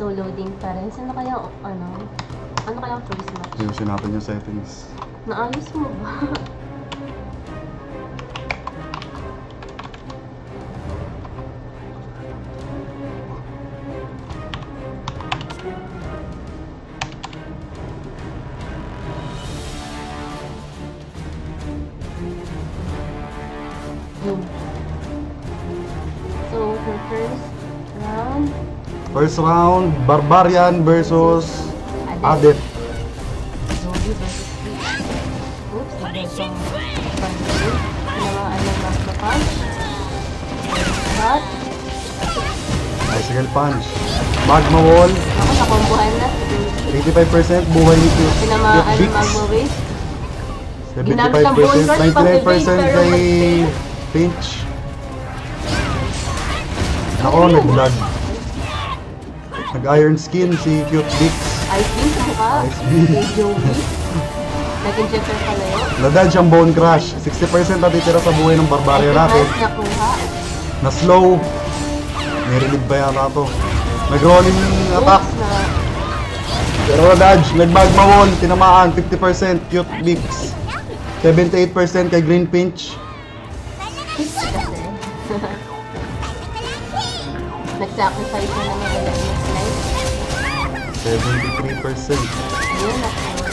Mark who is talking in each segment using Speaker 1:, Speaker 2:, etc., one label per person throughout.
Speaker 1: So, loading pa rin. Saan na kaya, ano kaya first match?
Speaker 2: Ayusin natin yung settings.
Speaker 1: Naayos mo ba? So, for
Speaker 2: first round, Barbarian versus Adet.
Speaker 1: Zombie versus Peach. Oops, nagdasang pansin. Tinamaan ng Magma Punch. Shot.
Speaker 2: Bicycle Punch. Magma Wall.
Speaker 1: Ako, nakombohan na.
Speaker 2: 85% buhay ni Cute
Speaker 1: Tinamaan ng
Speaker 2: Bix.
Speaker 1: Magma Waste.
Speaker 2: 75%, 99% kay Pinch. Ako, nag-blood. Nag-iron skin si Cute Bix.
Speaker 1: Ice beam sa mukha.
Speaker 2: Ice beam.
Speaker 1: Kay Joey. Nag-injector pala yun.
Speaker 2: Nadadge ang Bone Crush. 60% natitira sa buhay ng Barbarian natin.
Speaker 1: Nakuha.
Speaker 2: Na-slow. May relief ba yata ito? Nag-rolling attack.
Speaker 1: Oops, na.
Speaker 2: Pero na-dodge. Nag-magma wall. Tinamaan. 50% Cute Bix. 78% kay Green Pinch.
Speaker 1: Kasi. Nag-sacrifice na naman ang next life.
Speaker 2: 73%.
Speaker 1: Ayun, nakuha.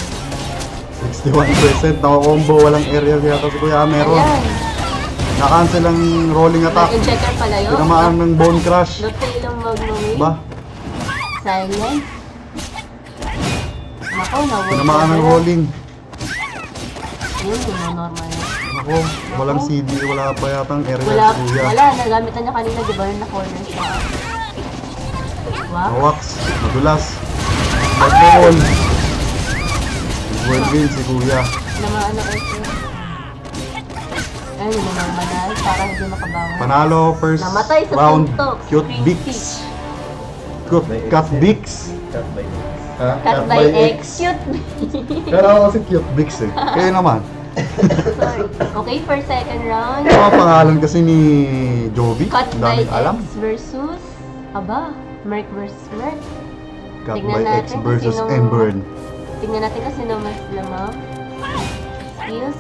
Speaker 2: 61% naka-combo. Walang aerial yata si Kuya. Meron.
Speaker 1: Ayan.
Speaker 2: Na-cancel ang rolling attack.
Speaker 1: Nag-injector pala yun.
Speaker 2: Tinamaan ng Bone Crush.
Speaker 1: Lotte ilang mag-mawin.
Speaker 2: Ba?
Speaker 1: Silent. Nako, nawala.
Speaker 2: Tinamaan ng rolling.
Speaker 1: Yun, yun ang normal.
Speaker 2: Ako, walang CD. Wala pa yatang aerial
Speaker 1: Wala,
Speaker 2: si Kuya.
Speaker 1: wala. Nagamit na niya kanina, di ba? Na-corner siya. Wow.
Speaker 2: Wax. Madulas. Magma wall. Whirlwind si Kuya.
Speaker 1: Namaan na kasi. Ayun, yun ang normal. Para hindi makabawa.
Speaker 2: Panalo first
Speaker 1: Namatay sa
Speaker 2: round.
Speaker 1: suntok.
Speaker 2: Cute
Speaker 1: Green
Speaker 2: Bix.
Speaker 1: Peach.
Speaker 2: Cut Bix.
Speaker 1: Cut by X. Cute.
Speaker 2: Pero ako kasi Cute Bix eh. Kayo naman.
Speaker 1: Sorry. Okay, for second round.
Speaker 2: Ito ang pangalan kasi ni Joby.
Speaker 1: Cut
Speaker 2: Ang
Speaker 1: by
Speaker 2: daming alam.
Speaker 1: X versus... Aba, Merc versus Merc.
Speaker 2: Cut
Speaker 1: Tignan
Speaker 2: by X
Speaker 1: natin
Speaker 2: versus
Speaker 1: kung sinong-
Speaker 2: Enburn.
Speaker 1: Tingnan natin kasi no mas lamang. Skills.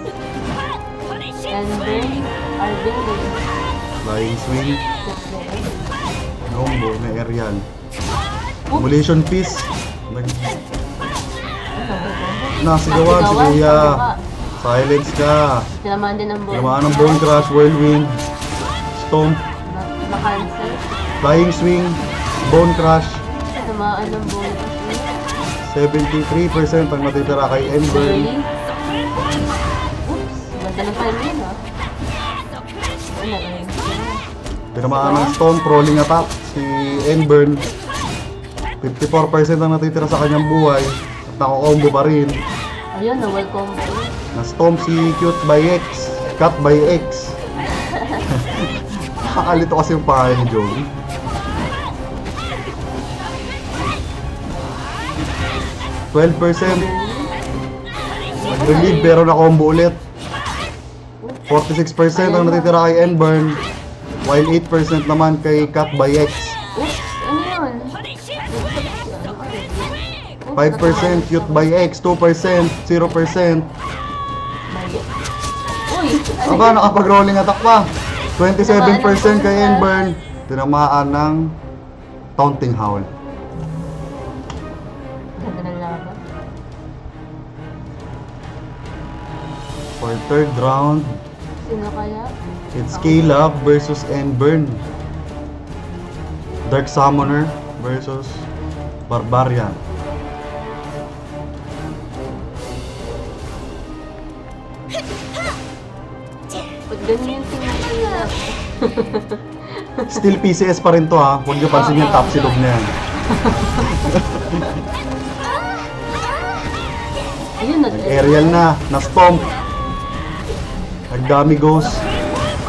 Speaker 1: Enburn. Arvin.
Speaker 2: Flying swing.
Speaker 1: Good.
Speaker 2: Combo na aerial. Demolition piece. Nasigawan si Kuya. Silence ka.
Speaker 1: Tinamaan din ang bone.
Speaker 2: Tinamaan ng Bone Crush, Whirlwind. Stomp.
Speaker 1: Na-cancel.
Speaker 2: Flying swing. Bone Crush.
Speaker 1: Tinamaan ng bone.
Speaker 2: 73% ang natitira kay Enburn.
Speaker 1: Early. Oops. Ganda ng time yun ah. Ano na yun?
Speaker 2: Tinamaan ng Stomp, rolling attack si Enburn. 54% ang natitira sa kanyang buhay. At naka-combo pa rin.
Speaker 1: Ayun, na welcome.
Speaker 2: Na-stomp si Cute by X. Cut by X. Nakakalito kasi yung pangalan ni Joey. Nag-relieve pero na-combo ulit. 46% ang natitira kay Enburn. While 8% naman kay Cut by X.
Speaker 1: Oops, ano yun?
Speaker 2: 5% Cute by X. 2%. 0%.
Speaker 1: Uy!
Speaker 2: Aba, nakapag-rolling attack pa. 27% kay Enburn. Tinamaan ng Taunting Howl.
Speaker 1: Ganda ng laban.
Speaker 2: For third round,
Speaker 1: Sino kaya?
Speaker 2: it's Caleb versus Enburn. Dark Summoner versus Barbarian.
Speaker 1: Pag ganyan yung tingin
Speaker 2: Still PCS pa rin to ha. Huwag niyo pansin yung top silog na yan.
Speaker 1: Ayun,
Speaker 2: Aerial na. Na-stomp. Nagdami ghost.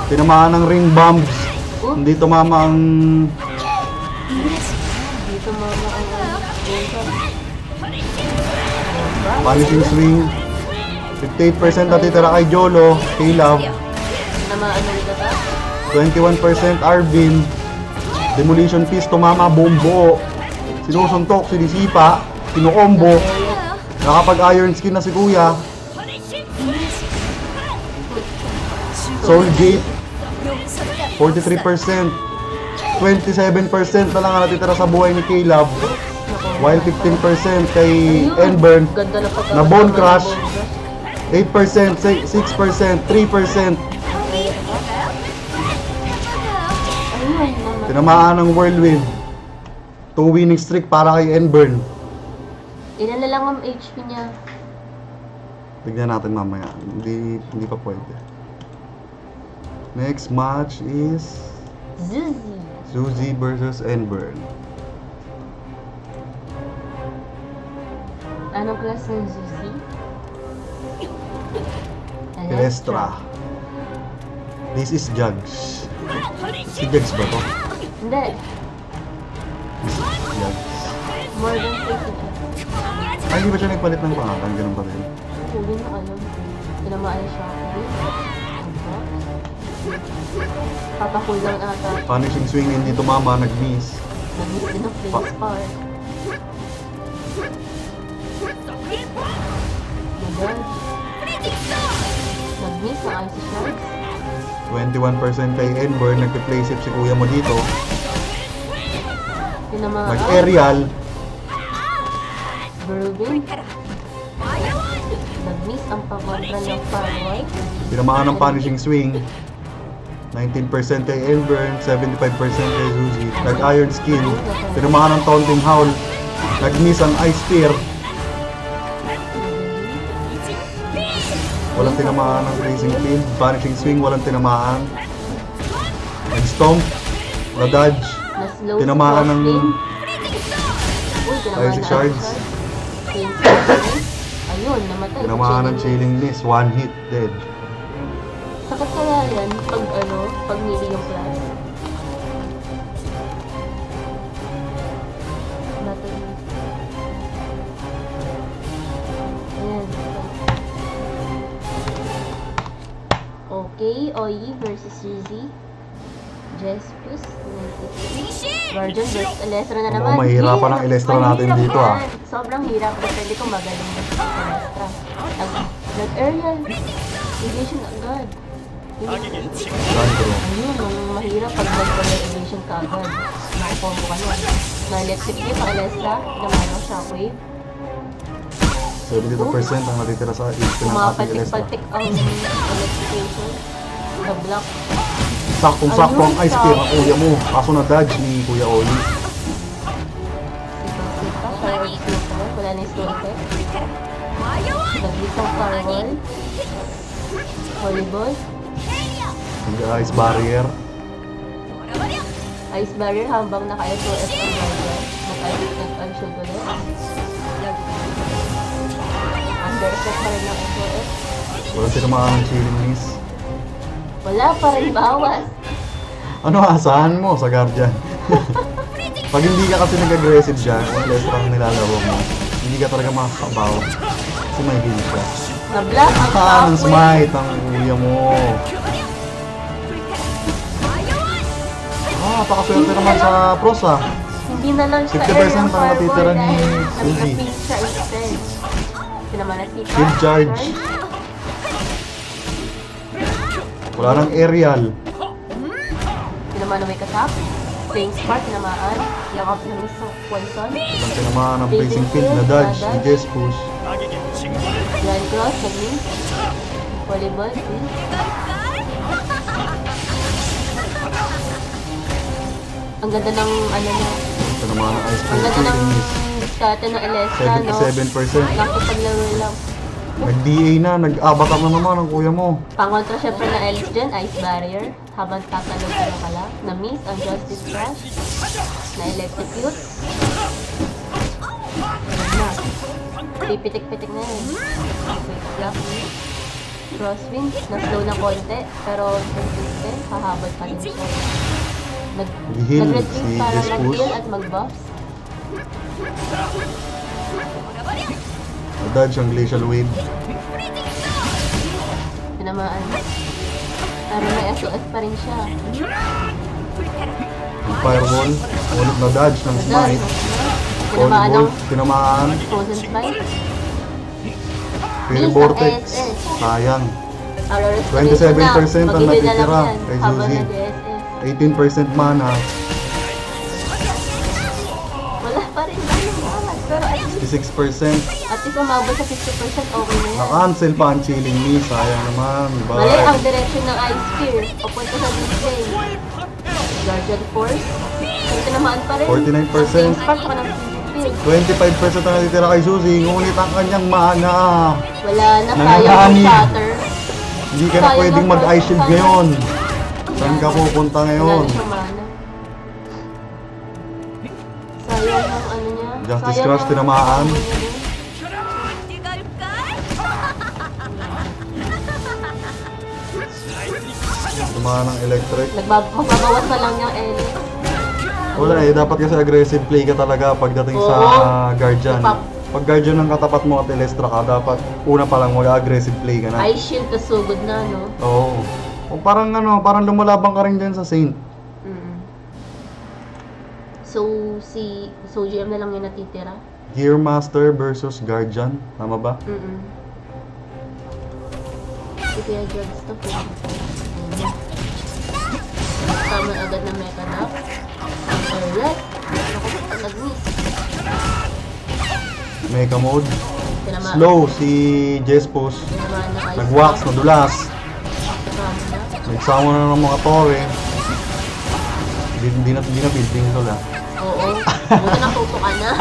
Speaker 2: Tinamaan ng ring bombs. Hindi tumama ang
Speaker 1: Dito mama ang
Speaker 2: punishing swing. 58% natitira kay Jolo. Caleb.
Speaker 1: Namaan ulit ata?
Speaker 2: 21% Arvin. Demolition piece tumama buong buo. Sinusuntok, sinisipa, kinukombo. Nakapag-iron skin na si kuya. Soul Gate, 43%. 27% na lang ang natitira sa buhay ni Caleb. While 15% kay Enburn.
Speaker 1: Ganda na pagkakataon
Speaker 2: Na Bone
Speaker 1: ng
Speaker 2: Crush.
Speaker 1: Bone
Speaker 2: 8%, 6%, 3%.
Speaker 1: Ayun, naman.
Speaker 2: Tinamaan ng Whirlwind. 2 winning streak para kay Enburn.
Speaker 1: Ilan na lang ang HP niya?
Speaker 2: Tignan natin mamaya. Hindi pa pwede. Next match is
Speaker 1: Zuzi.
Speaker 2: Suzy versus Enburn.
Speaker 1: Anong class ng Zuzi?
Speaker 2: Elestra. This is Jugs. Si Jugs ba to?
Speaker 1: Hindi.
Speaker 2: This is Jugs.
Speaker 1: More than 50.
Speaker 2: Ay, hindi ba siya nagpalit ng pangalan? Ganun pa rin.
Speaker 1: Hindi na alam. Tinamaan siya. Papakul lang ata.
Speaker 2: Punishing swing, hindi tumama, nag-miss.
Speaker 1: Nag-miss din ang flame spark. Nag-dodge. Nag-miss ang icy shards.
Speaker 2: 21% kay Enburn, nagpe-playsip si kuya mo dito.
Speaker 1: Tinamaan.
Speaker 2: Nag-aerial.
Speaker 1: Whirlwind. Nag-miss ang pakontra ng firewall.
Speaker 2: Tinamaan ng punishing swing. 19% kay Enburn, 75% kay Suzy. Nag-iron skin. Tinamaan ng taunting howl. Nag-miss ang ice spear. Walang tinamaan ng racing field. Punishing swing, walang tinamaan. Nag-stomp. Na-dodge.
Speaker 1: Na-slow
Speaker 2: Tinamaan ng
Speaker 1: icy
Speaker 2: shards.
Speaker 1: Ayun, namatay.
Speaker 2: Tinamaan ng chilling list. One hit, dead.
Speaker 1: Sakit kaya yan pag nili yung class. Ayan. Okay, Oyi versus Suzy. Jespus, 93. Guardian versus Elestra na naman.
Speaker 2: Mahirapan ang Elestra natin dito, ah.
Speaker 1: Sobrang hirap. Depende kung magaling ba si Elestra. Nag-aerial. Evasion agad.
Speaker 2: Sandro.
Speaker 1: Ayun, ang mahirap pag nag-evasion ka agad. Nakakombo ka nun. Na-electric niya pa Elestra. Naman ang shockwave.
Speaker 2: 72% ang natitira sa HP ng ating Elestra.
Speaker 1: Pumapatik-patik ang electrification. Na-block.
Speaker 2: Saktong-sakto ang ice spear ang kuya mo. Kaso na-dodge ni Kuya Oli.
Speaker 1: Wala na yung slow effect. Nag-miss ang firewall. Volleyball.
Speaker 2: Ice barrier.
Speaker 1: Ice barrier habang naka-SOS ang guardian. Nag-shield ulit. Under effect pa rin ng SOS.
Speaker 2: Walang tinamaan ng chilling miss.
Speaker 1: Wala pa rin bawas.
Speaker 2: Ano asahan mo sa Guardian? Pag hindi ka kasi nag-aggressive dyan, kung Elestra ang nilalaro mo, hindi ka talaga makakabaw. Kasi may heal siya.
Speaker 1: Na-block ang
Speaker 2: Ng
Speaker 1: shockwave.
Speaker 2: smite ang kuya mo. Pakaswerte naman sa pros ah.
Speaker 1: Hindi na lang siya
Speaker 2: 50%
Speaker 1: air ng
Speaker 2: ang natitira ni
Speaker 1: firewall
Speaker 2: Suzy.
Speaker 1: nag-ping siya instead. Pinamanat kita.
Speaker 2: Shield charge. Wala nang aerial.
Speaker 1: Tinamaan na may katap. Flame spark, tinamaan. Yakap na miss ang poison.
Speaker 2: Walang tinamaan ng placing field na dodge ni Jess push.
Speaker 1: Line cross, nag-miss. Volleyball, miss. Ang ganda ng ano na.
Speaker 2: Tinamaan ng ice
Speaker 1: Ang
Speaker 2: cream
Speaker 1: ganda ng
Speaker 2: chilling miss.
Speaker 1: diskarte ng Elestra, no?
Speaker 2: 77%.
Speaker 1: Nakapaglaro lang.
Speaker 2: Nag-DA na, nag-avatar na naman ang kuya mo.
Speaker 1: Pangontra syempre na Ellis dyan, Ice Barrier. Habang tatalog ka ng kala. Na-miss ang Justice Crash. Na-electrocute. Ayan na. Pipitik-pitik na yun. Quick block. Crosswind. Na-slow na konti. Pero consistent. Hahabol pa din siya.
Speaker 2: Gihil
Speaker 1: Nag-retreat
Speaker 2: si
Speaker 1: para
Speaker 2: Jess push.
Speaker 1: mag-heal at mag-buffs.
Speaker 2: Na-dodge ang glacial wave.
Speaker 1: Tinamaan. Pero may SOS pa rin siya.
Speaker 2: Ang firewall. Ulit na dodge ng
Speaker 1: Dodge.
Speaker 2: smite.
Speaker 1: Tinamaan ng
Speaker 2: Tinamaan.
Speaker 1: Frozen Spike.
Speaker 2: Fairy
Speaker 1: Miss,
Speaker 2: Vortex.
Speaker 1: SS.
Speaker 2: Sayang.
Speaker 1: Aura
Speaker 2: 27% ang
Speaker 1: Mag-heal na lang
Speaker 2: natitira
Speaker 1: yan
Speaker 2: kay
Speaker 1: habang
Speaker 2: Suzy.
Speaker 1: nag-SS.
Speaker 2: 18% mana.
Speaker 1: Wala pa rin ganun naman. Pero at least
Speaker 2: 56%.
Speaker 1: umabot sa 50%, okay na yan.
Speaker 2: Na-cancel pa ang Chilling Me. Sayang naman.
Speaker 1: Mali ang
Speaker 2: Bye.
Speaker 1: direction ng Ice Spear. Papunta sa display. Guardian Force. Yung tinamaan pa rin.
Speaker 2: 49%.
Speaker 1: Spark ka ng PvP.
Speaker 2: 25% ang natitira kay Suzy. Ngunit ang kanyang mana.
Speaker 1: Wala na, sayang
Speaker 2: Nanganganib.
Speaker 1: yung shatter.
Speaker 2: Hindi ka na
Speaker 1: Sayang
Speaker 2: pwedeng
Speaker 1: ang
Speaker 2: mag-ice shield
Speaker 1: sayang.
Speaker 2: ngayon. Saan ka pupunta
Speaker 1: Wala
Speaker 2: ngayon?
Speaker 1: na siyang mana. Sayang ang ano niya.
Speaker 2: Justice
Speaker 1: Sayang
Speaker 2: Crush,
Speaker 1: ang
Speaker 2: tinamaan.
Speaker 1: ano niya din.
Speaker 2: Tumahan ng electric.
Speaker 1: Magbabawas na lang niyang L.
Speaker 2: Wala eh, dapat kasi aggressive play ka talaga pagdating sa Guardian. Pag Guardian ng katapat mo at Elestra ka, dapat una pa lang mag-aggressive play ka na.
Speaker 1: Ice shield tas sugod na, no?
Speaker 2: Oo. O parang ano, parang lumalabang ka rin dyan sa Saint.
Speaker 1: Mm. So, GM na lang yung natitira?
Speaker 2: Gearmaster versus Guardian. Tama ba?
Speaker 1: Si Kuya Jogs to po. Tama agad na Mecha Knock. Alright. Ako po, nag-miss.
Speaker 2: Mecha mode.
Speaker 1: Tinamaan.
Speaker 2: Slow si Jespos.
Speaker 1: Tinamaan na Ice.
Speaker 2: Nag-wax, nadulas.
Speaker 1: Tama na.
Speaker 2: Nagsama na ng mga tore. Hindi na building ito la.
Speaker 1: Oo. Buti natuto ka na.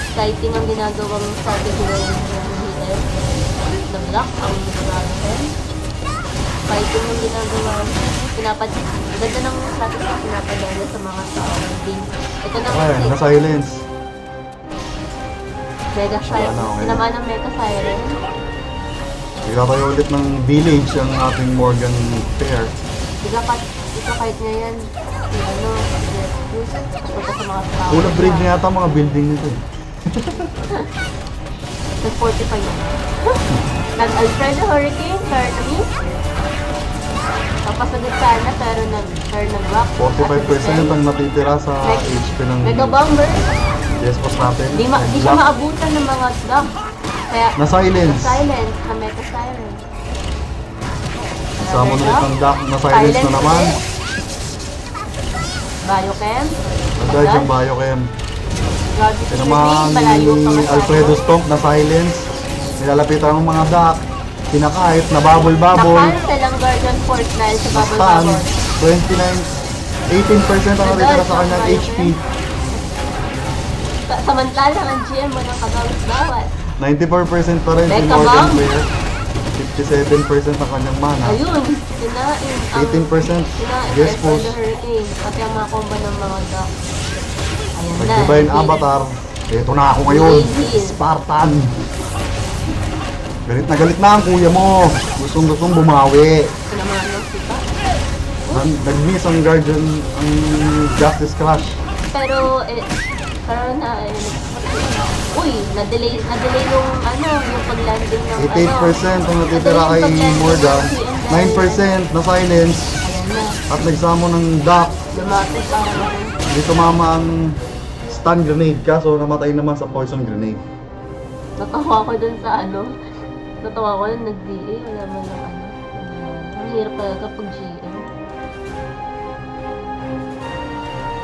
Speaker 1: Exciting ang ginagawang strategy ng HF. The block ang Dragon. Fighting ang ginagawa. Ganda ng strategy na pinapadala sa mga tao ng game. Ito na
Speaker 2: Ay,
Speaker 1: kasi.
Speaker 2: na-silence.
Speaker 1: Mega Siren.
Speaker 2: okay.
Speaker 1: Tinamaan ng Mega Siren.
Speaker 2: Igatayo ulit ng village ang ating Morgan pair.
Speaker 1: Ika-fight niya yan. Si ano, Jetfuse. Papunta sa mga tao.
Speaker 2: Full upgrade na yata mga building nito eh.
Speaker 1: Nag-45 yun. Nag-Alfredo Hurricane, Tournament. Papasagot sana pero nag-rock.
Speaker 2: 45% ang natitira sa HP ng
Speaker 1: Mega Bomber.
Speaker 2: Jespos natin.
Speaker 1: Di siya maabutan ng mga duck. Kaya,
Speaker 2: Na-silence.
Speaker 1: na-silence. Na Mega Siren.
Speaker 2: Kasama ulit ng duck. Na-silence na naman.
Speaker 1: Biochem.
Speaker 2: Dahil yung Biochem.
Speaker 1: Gravity
Speaker 2: Tinamaan
Speaker 1: Malayo pa
Speaker 2: ni
Speaker 1: masyado.
Speaker 2: Alfredo Stomp na silence. Nilalapitan ng mga duck. Pinakahit na bubble-bubble.
Speaker 1: Na-cancel ang Guardian Force dahil sa Bubble
Speaker 2: Stan.
Speaker 1: Bubble.
Speaker 2: 18% ang natitira sa kanyang HP.
Speaker 1: Samantala, ang GM mo ng kagawis-bawat.
Speaker 2: 94% pa rin si
Speaker 1: Becca
Speaker 2: Morgan
Speaker 1: Mom.
Speaker 2: Player. 57% ang kanyang mana.
Speaker 1: Ayun, kinain ang
Speaker 2: 18%
Speaker 1: kinain
Speaker 2: Jespos.
Speaker 1: the Hurricane. Pati ang mga combo ng mga duck. Ayan na.
Speaker 2: Nag-divine
Speaker 1: nag-heal.
Speaker 2: avatar. Ito na ako ngayon.
Speaker 1: Nag-heal.
Speaker 2: Spartan. Galit na ang kuya mo. Gustong bumawi.
Speaker 1: Ito naman ang sita.
Speaker 2: Nag-miss ang Guardian, ang Justice Crush.
Speaker 1: Pero uy, na-delay yung yung pag-landing ng
Speaker 2: 88% ang natitira kay Morgan. 9% na silence.
Speaker 1: Ayan na.
Speaker 2: At nagsamo ng duck.
Speaker 1: Lumapit ang
Speaker 2: Hindi tumama ang stun grenade kaso namatay naman sa poison grenade.
Speaker 1: natawa ko dun sa natawa ko dun nag-DA, wala man lang ang hirap talaga pag GM.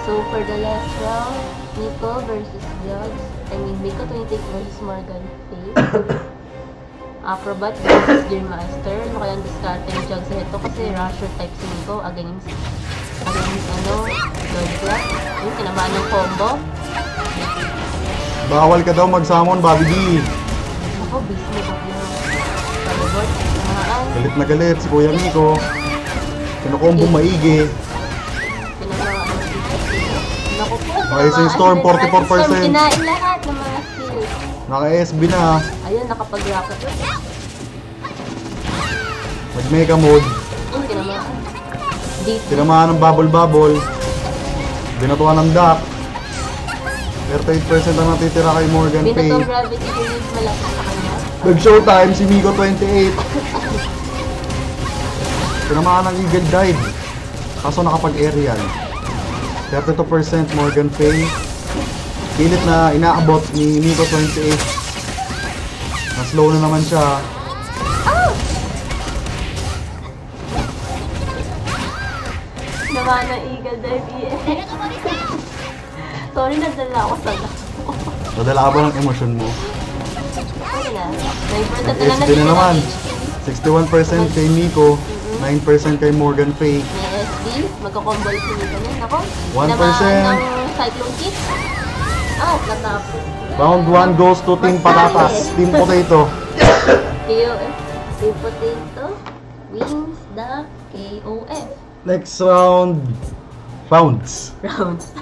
Speaker 1: So for the last round, Miko versus Jugs. Miko 28 versus Morgan Faye. Acrobat versus Gearmaster. Ano kaya ang discard ng Jugs nito kasi Rusher type si Miko against Lord Black. Yung tinamaan ng combo.
Speaker 2: Bawal ka daw mag-summon, Bobby D.
Speaker 1: Ako, busy mo ba yung palibot? Tinamaan.
Speaker 2: Galit na galit si Kuya Miko. Kinukombo maigi.
Speaker 1: Naku po.
Speaker 2: Rising Storm, 44%.
Speaker 1: Kinain lahat ng mga skills.
Speaker 2: Naka-SB na.
Speaker 1: Ayun, nakapag-rocket.
Speaker 2: Nag-mega mode.
Speaker 1: Yung tinamaan. Deep.
Speaker 2: Tinamaan ng bubble-bubble. Binatuan ng duck. 38% ang natitira kay Morgan Faye.
Speaker 1: Binatong gravity grenade malaki sa kanya.
Speaker 2: Nag-showtime si Miko 28. Tinamaan ng Eagle Dive. Kaso nakapag-aerial. 32% Morgan Faye. Pilit na inaabot ni Nico 28. Mas slow na naman siya.
Speaker 1: Naman ng Eagle Dive EX. Sorry, nadala ako sa lako.
Speaker 2: Nadala ka ba ng emosyon mo?
Speaker 1: Okay na. 9% na lang
Speaker 2: SD na naman. 61% kay Nico, 9% kay Morgan Faye.
Speaker 1: May SD, magkakombol si Nico niya. Ako,
Speaker 2: 1%.
Speaker 1: naman ng Cyclone Kick. Natapos.
Speaker 2: Round 1 goes to Team Patatas, Team Potato.
Speaker 1: KOF, Team Potato, wins the KOF.
Speaker 2: Next round, rounds.
Speaker 1: Rounds.